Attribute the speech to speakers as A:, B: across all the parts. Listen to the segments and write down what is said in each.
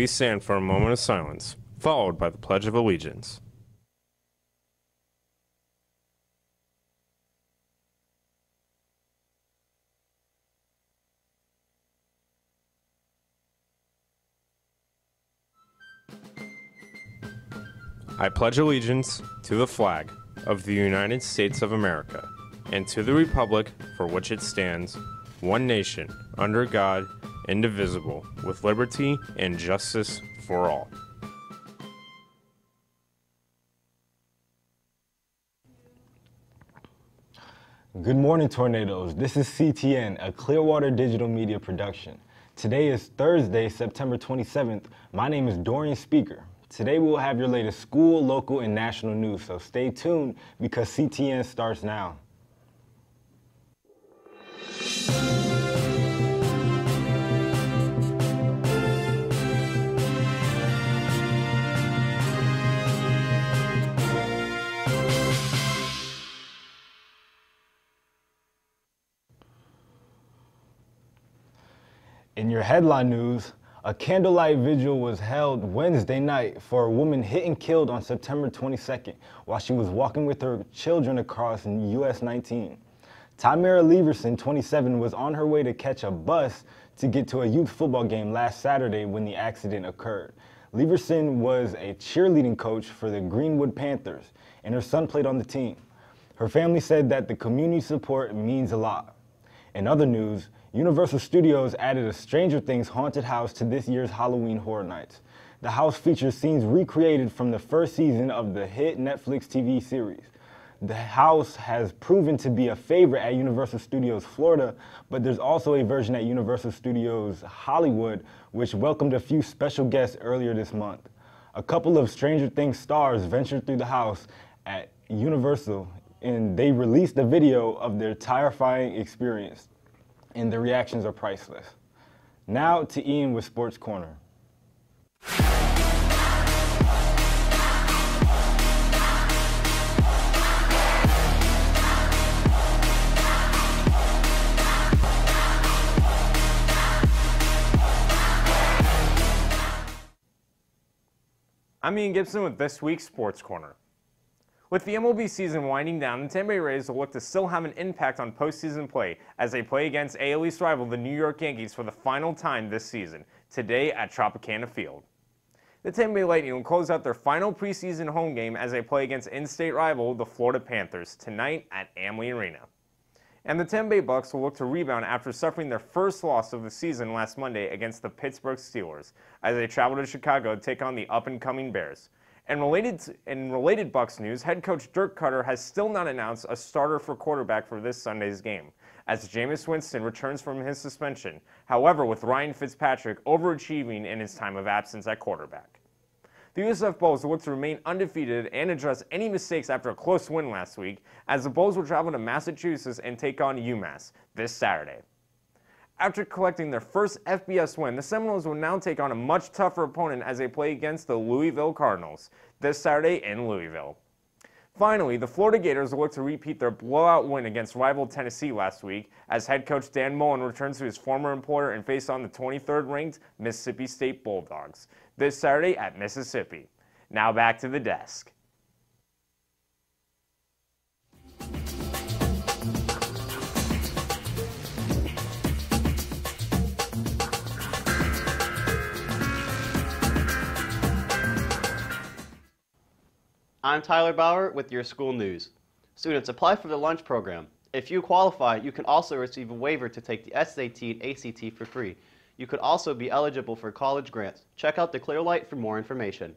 A: please stand for a moment of silence, followed by the Pledge of Allegiance. I pledge allegiance to the flag of the United States of America and to the republic for which it stands, one nation, under God, indivisible, with liberty and justice for all.
B: Good morning, Tornadoes. This is CTN, a Clearwater digital media production. Today is Thursday, September 27th. My name is Dorian Speaker. Today we will have your latest school, local, and national news, so stay tuned because CTN starts now. In your headline news, a candlelight vigil was held Wednesday night for a woman hit and killed on September 22nd while she was walking with her children across US 19. Tamara Leverson, 27, was on her way to catch a bus to get to a youth football game last Saturday when the accident occurred. Leverson was a cheerleading coach for the Greenwood Panthers, and her son played on the team. Her family said that the community support means a lot. In other news, Universal Studios added a Stranger Things haunted house to this year's Halloween Horror Nights. The house features scenes recreated from the first season of the hit Netflix TV series. The house has proven to be a favorite at Universal Studios Florida, but there's also a version at Universal Studios Hollywood, which welcomed a few special guests earlier this month. A couple of Stranger Things stars ventured through the house at Universal, and they released a video of their terrifying experience. And the reactions are priceless. Now to Ian with Sports Corner.
A: I'm Ian Gibson with this week's Sports Corner. With the MLB season winding down, the Tampa Bay Rays will look to still have an impact on postseason play as they play against AL East rival the New York Yankees for the final time this season, today at Tropicana Field. The Tampa Bay Lightning will close out their final preseason home game as they play against in-state rival the Florida Panthers tonight at Amalie Arena. And the Tampa Bay Bucks will look to rebound after suffering their first loss of the season last Monday against the Pittsburgh Steelers as they travel to Chicago to take on the up-and-coming Bears. In related Bucks news, head coach Dirk Cutter has still not announced a starter for quarterback for this Sunday's game, as Jameis Winston returns from his suspension, however with Ryan Fitzpatrick overachieving in his time of absence at quarterback. The USF Bulls will look to remain undefeated and address any mistakes after a close win last week, as the Bulls will travel to Massachusetts and take on UMass this Saturday. After collecting their first FBS win, the Seminoles will now take on a much tougher opponent as they play against the Louisville Cardinals this Saturday in Louisville. Finally, the Florida Gators will look to repeat their blowout win against rival Tennessee last week as head coach Dan Mullen returns to his former employer and face on the 23rd-ranked Mississippi State Bulldogs this Saturday at Mississippi. Now back to the desk.
C: I'm Tyler Bauer with your school news. Students, apply for the lunch program. If you qualify, you can also receive a waiver to take the SAT and ACT for free. You could also be eligible for college grants. Check out the Clearlight for more information.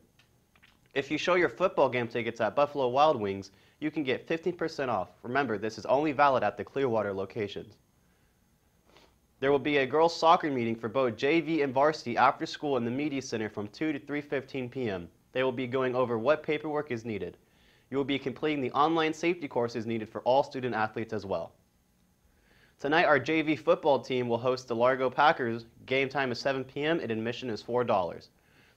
C: If you show your football game tickets at Buffalo Wild Wings, you can get 15% off. Remember, this is only valid at the Clearwater locations. There will be a girls' soccer meeting for both JV and varsity after school in the Media Center from 2 to 3:15 p.m. They will be going over what paperwork is needed. You will be completing the online safety courses needed for all student athletes as well. Tonight, our JV football team will host the Largo Packers. Game time is 7 p.m. and admission is $4.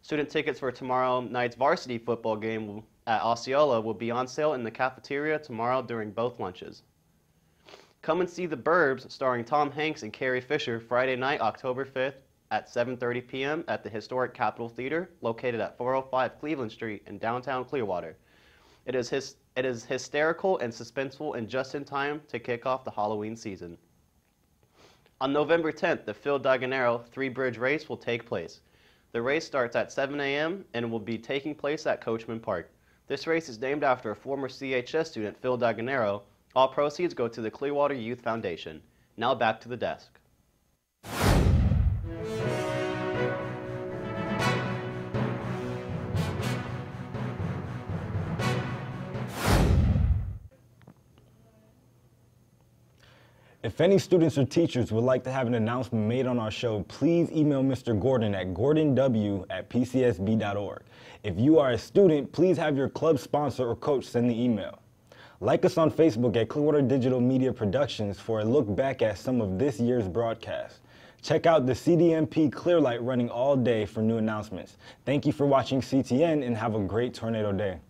C: Student tickets for tomorrow night's varsity football game at Osceola will be on sale in the cafeteria tomorrow during both lunches. Come and see The Burbs, starring Tom Hanks and Carrie Fisher, Friday night, October 5th at 7:30 p.m. at the historic Capitol Theater, located at 405 Cleveland Street in downtown Clearwater. It is hysterical and suspenseful and just in time to kick off the Halloween season. On November 10th, the Phil Daganero three-bridge race will take place. The race starts at 7 a.m. and will be taking place at Coachman Park. This race is named after a former CHS student, Phil Daganero. All proceeds go to the Clearwater Youth Foundation. Now back to the desk.
B: If any students or teachers would like to have an announcement made on our show, please email Mr. Gordon at gordonw@pcsb.org. If you are a student, please have your club sponsor or coach send the email. Like us on Facebook at Clearwater Digital Media Productions for a look back at some of this year's broadcasts. Check out the CDMP Clearlight running all day for new announcements. Thank you for watching CTN and have a great tornado day.